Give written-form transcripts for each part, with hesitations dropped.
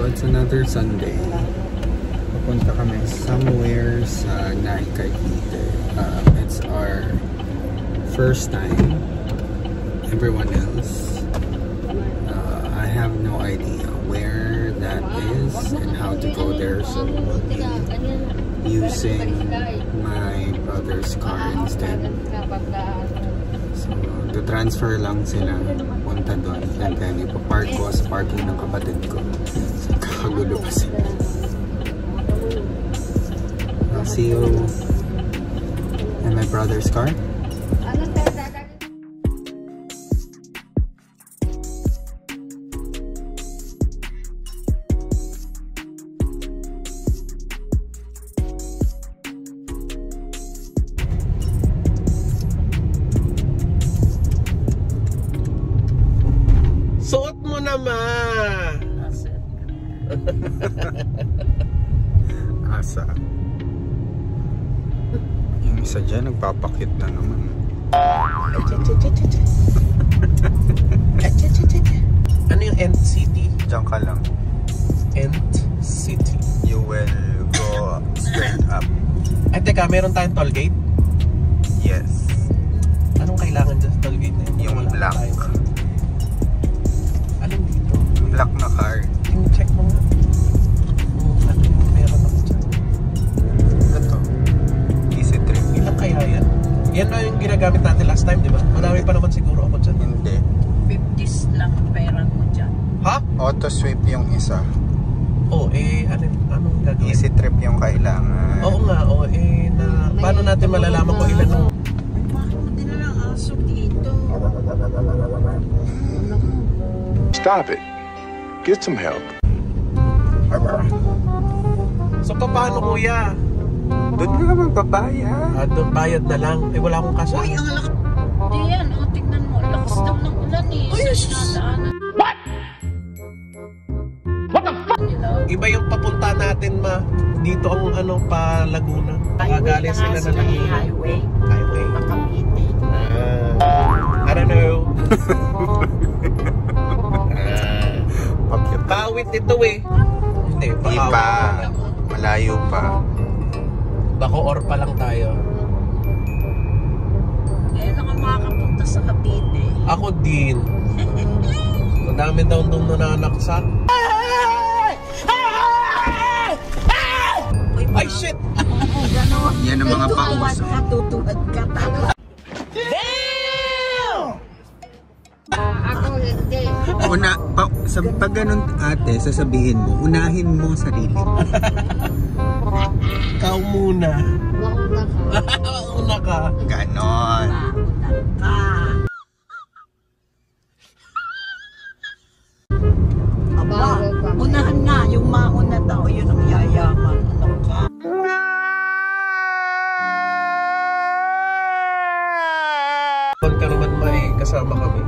So it's another Sunday. Pupunta kami somewhere sa Naik, Cavite. It's our first time. Everyone else, I have no idea where that is and how to go there. So we'll be using my brother's car instead. So transfer lang sila punta doon, and then ipapark ko sa parking ng kapatid ko. So kakagulo pa sila. I'll see you in my brother's car. Suot mo naman! Asa? Yung isa dyan, nagpapakit na naman. Ano yung End City? Diyan ka lang. End City. You will go straight up. Ay, teka, meron tayong toll gate? Yes. Anong kailangan dyan sa toll gate na yun? Yung black. Anong dito? Black na car. Yung check mo nga. Ano yung meron ako dyan? Ito. Easy trip. Ilang kaya yan? Yan na yung ginagamit natin last time, di ba? Marami pa naman siguro ako dyan. Hindi. 50s lang ang pera mo dyan. Ha? Auto sweep yung isa. Oo, anong gagawin? Easy trip yung kailangan. Oo nga, paano natin malalaman kung ilan ang... Bakit mo din na lang aso dito? Stop it. Get some help. So, paano kuya? Doon ka magbabayad. Doon bayad na lang. Wala akong kasama. Uy, ang lakas. Di yan, tignan mo. Lakas daw ng ulan eh. Uy, what? What the fuck? Iba yung papunta natin dito ang pa Laguna. Galing sila na Laguna. Highway. Makapiti. I don't know. Pawit ito eh. Hindi, pa. Malayo pa. Bacoor pa lang tayo. Ngayon lang ang makakapunta sa Cavite. Ako din. Madami daw doon nananaksak. Ay shit! Yan ang mga paus. Tutuwad ka talaga. Ako hindi. Pag ganun ate, sasabihin mo, unahin mo sarili mo. Ikaw muna. Mauna ka. Mauna ka. Ganon. Aba, unahan nga. Yung mauna daw, yun ang yayaman. Ano ka? Huwag ka naman may kasama kami.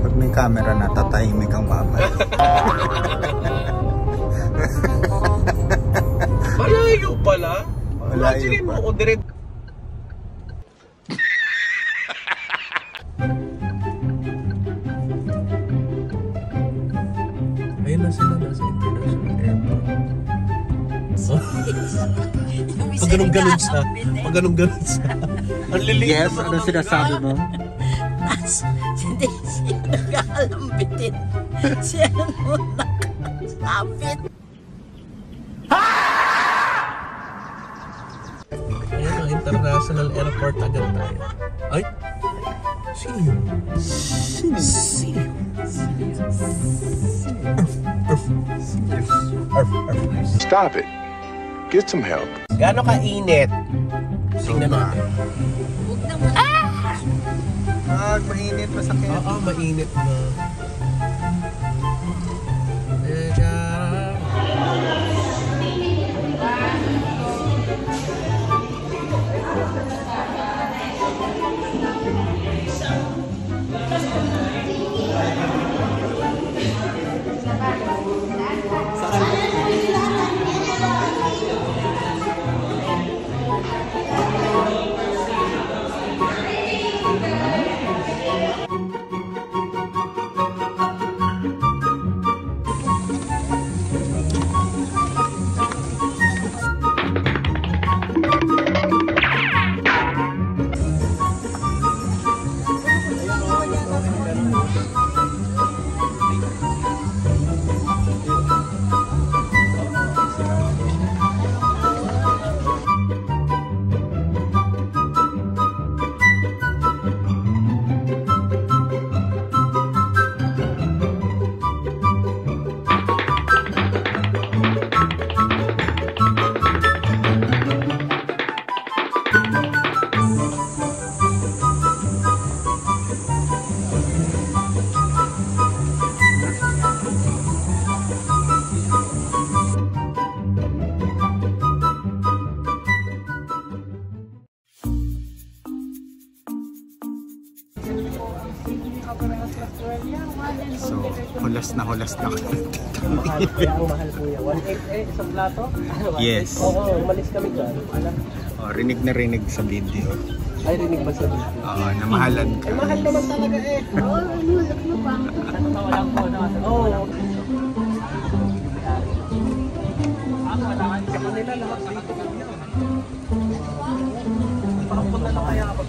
Pag may camera na, tatahimik ang mama. Malayo pala. Malayo Imagine pa. mo, direct. Ayun na sila nasa International Airport. Pag ganun-ganun siya. Pag ganun-ganun siya. Ang liliit. Yes, ano sinasabi mo? Hindi siya nag-aalambitin. Siya muna nakasabit. Ayun ang International Airport agad tayo. Ay! Sino yun? Sino? Stop it. Get some help. Gaano ka-init? Tingnan natin. Huwag na mo. Mainit, masakit. Oo, mainit na. So, hulas na kami. Ang mahal po yan. 188 isang plato? Yes. Oo, umalis kami dyan. Oh, rinig na rinig sa video. Ay, rinig ba sa video? Oo, namahalan ka. Ay, mahal naman talaga eh. Oo, nulak na ba? Walang po na. Oo. Sa kanila lahat dito. Pakapunta na kaya ako.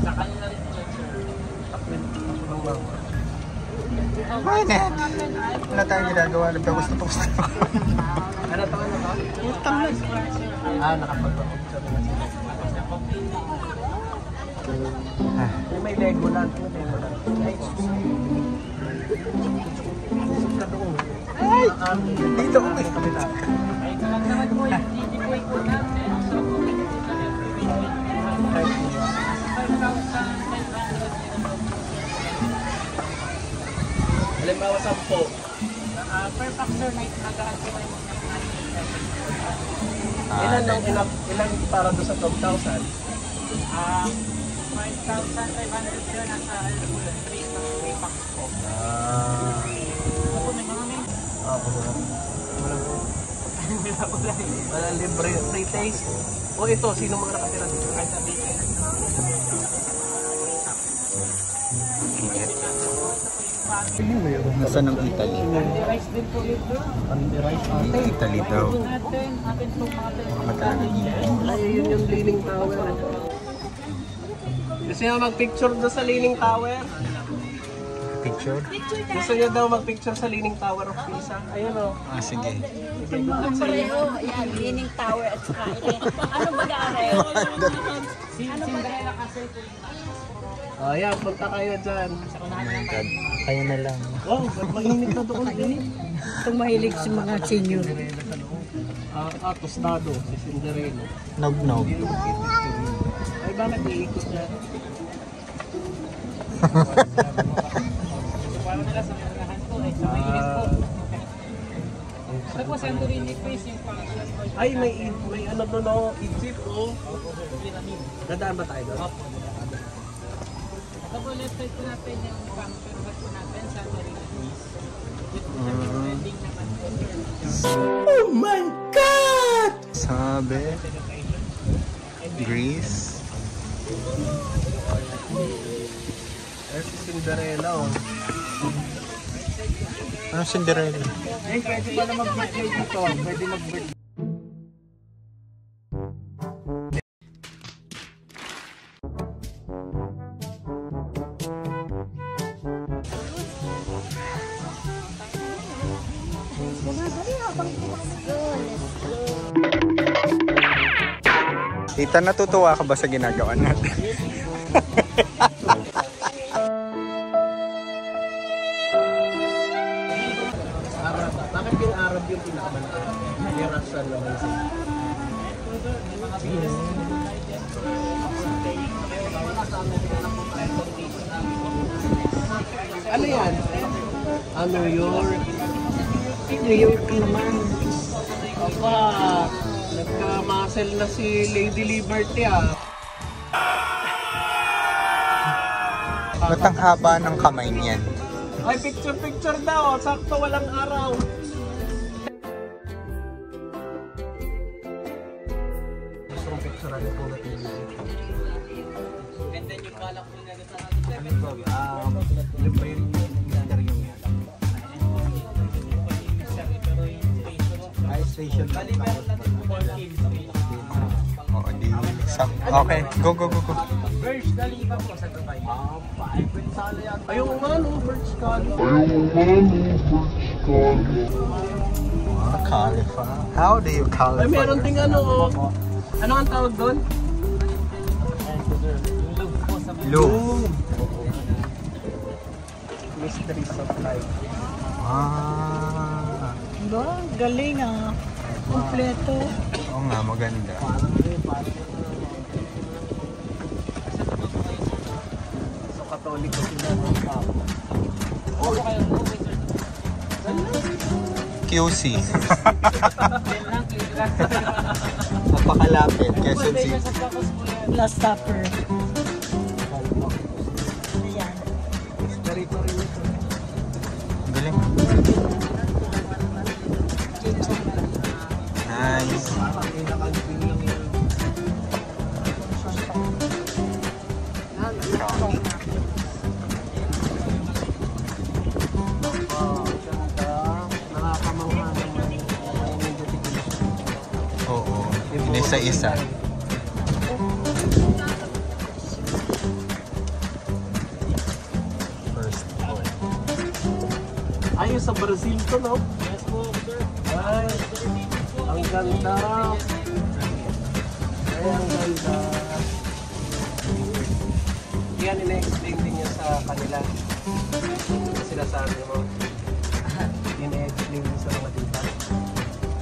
Sa kanila rin po. Ay, net! Wala tayong ginagawa. Nagpapos na. Ano taon na ba? Utang na. Nakapag-picture na sila. May Lego lang. Ay! Dito ko may kapita. Ay, naman po yung GG-Boy po natin. Halimbawa 10. Per factor na nag-add ko kayo ilan para doon sa 12,000? 5,500 yun nasa 3 packs po. Ako may mga may wala libre free taste. O ito, sino mga nakatira dito? Kahit sabi Nasaan ang Italy? rice din po ito. Rice Italy daw. Atin po mga ay, yun yung Leaning Tower. Gusto niya mag-picture doon sa Leaning Tower? Picture? Gusto niya daw mag-picture sa Leaning Tower of Pisa? Ayun o. Sige. pareho. Ayan, Leaning Tower at saka ano ba gare? Cinderella kasi ito yung Ayan, punta kayo dyan. Kayo na lang. Wow, mainit na doon din. Itong mahilig sa mga senior. Tostado, si Cinderella. Nog. Ay, bakit iikot na? Paano nila sa mga po? Ay, sa may init po. Sa po, Santorini Face yung function. Ay, may ano doon o, Egypt o. Dadaan ba tayo doon? Tapos left side po natin yung function po natin, Santorini Face. Oh my God! Sabi. Greece. There's si Cinderella o. Ano Cinderella? Ay, pwede pala mag-birthday dito. Pwede mag-birthday. Tita, natutuwa ka ba sa ginagawa natin? Bakit yung Arab yung pinakamalaki? Yung Russian naman siya. Ano yan? New York. New York naman. Aba, nagka-muscle na si Lady Liberty ah. Ba't ang haba ng kamay niyan? Ay, picture daw. Sakto walang araw. Gusto kong picturean po natin. And then yung balak po na sa ating libre yung interview niya. Ay, station. Bali, meron natin po 4 kids. Oo, di. Okay, go. Birch, dali ba po sa Dubai? Ayun nga no, Birch Khalifa. Khalifa. How do you Khalifa? Ay, meron ting ano, ano ang tawag doon? Louvre. Mysteries of Life. Ba, galing ah. Kompleto. Oo nga, maganda. So, Katoliko sila ng Papa. QC. Napakalapit. Quezon City. Last Supper. Ayan. Territory nito. galing. Nice. Oo, inisa-isa. First one. Ayos sa Brazil to, no? Yes po, sir. Ay, ang ganda. Ay, ang ganda. Yan, ina-explain din niya sa kanila. Sila sabi mo. Ina-explain din sa mga tita.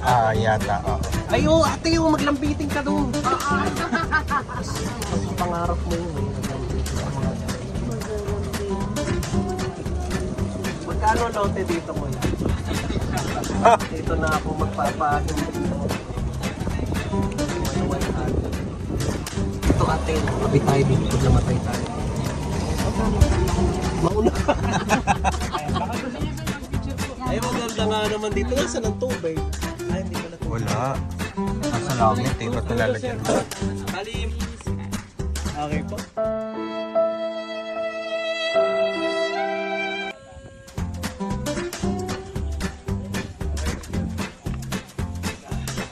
Ah, yata, oo. Ay, oh, ate, oh, maglambiting ka doon. Kasi pangarap mo yun, eh. Maglambiting sa mga tita. Magkano lote dito mo yan? Dito na ako magpapahin dito. Ito ate, abi tayo dito pag namatay tayo. Mauna. Ay, maganda nga naman dito. Nasaan ang tubig? Ay, hindi pala tubig. Wala. Nasa langit eh. Ba't nalalagyan mo? Halim. Okay po.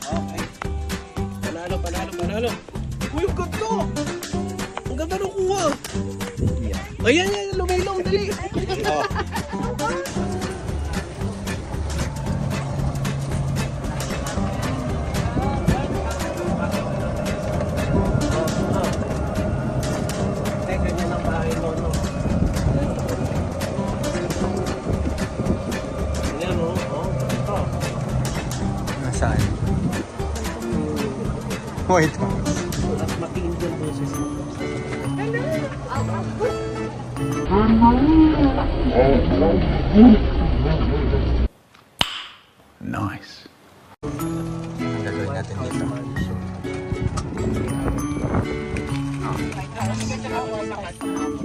Okay. Panalo. Uy, ang ganda! Ang ganda ng kuha! Ayan, lumilong, dali! Ganyan ang bahay mo, no? Ayan, oh. Nasaan? White House. At matingin dyan po siya. Nice. Ang gagawin natin dito.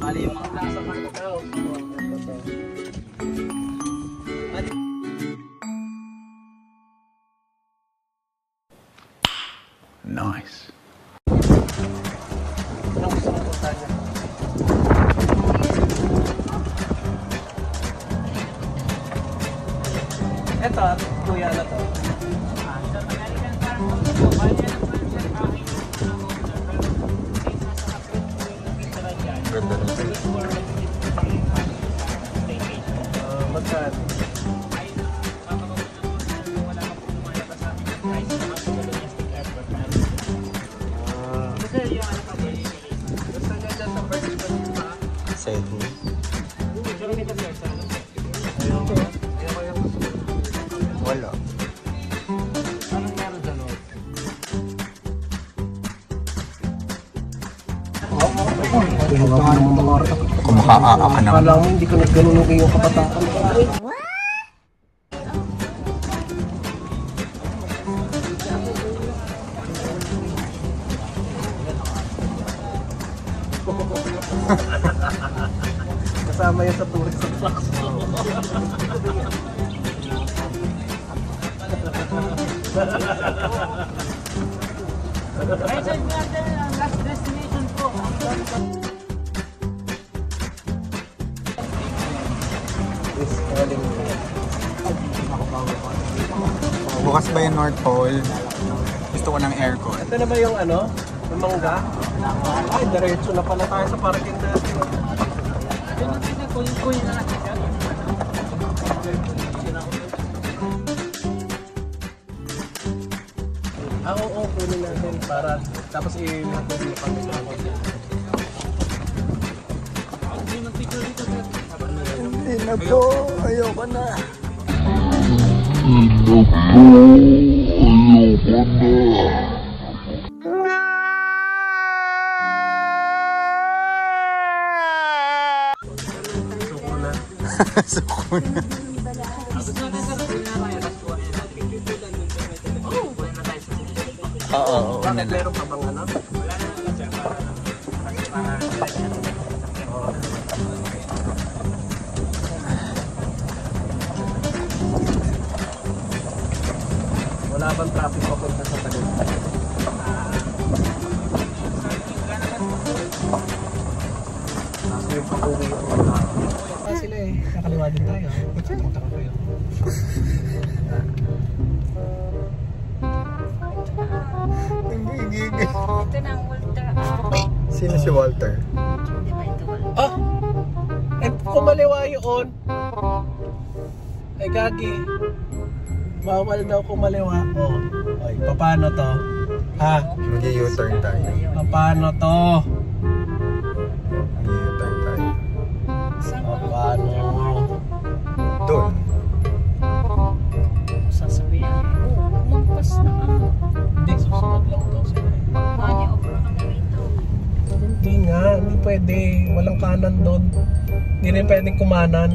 Bali yung mga nasa mga daw. Nice. Anong gusto mo punta niya? Ito, kuya na to. Ganda nito. Magkano? Exciting. Wala. Anong meron sa loob? Kung makaaa ka naman. Alam mo, hindi ko nagganunong yung kabataan. Kasama yan sa tourist attraction. Ay, sir, natin ang last destination po. Bukas ba yung North Pole? Gusto ko ng aircon. Ito na ba yung ano? Yung mangga? Ay, diretso na pala tayo sa parking natin. Kuya na natin, sir. Oo, kunin natin para tapos i-natin yung panginoon. Hindi na po. Ayoko na. Suko na. Oo, Bakit meron pa bang ano? mahabang traffic papunta sa Tagaytay. Tapos yung pag-uwi ko. Sila eh, kakaliwa din tayo. Punta ka kayo. Ito na ang Walter. Sino si Walter? Hindi ba ito Walter? Ah! Eh, kumaliwa yun. Ay, gagi. Bawal daw kumaliwa. Oh. Ay, paano to? Ha? Mag-u-turn tayo. Paano to? Mag-u-turn tayo. Saan ba? Paano? Doon. Sasabihan. Magpas na ka. Hindi, susunod lang daw sila. Magpanya o ka na rito. Hindi nga, hindi pwede. Walang kanan doon. Hindi rin pwedeng kumanan.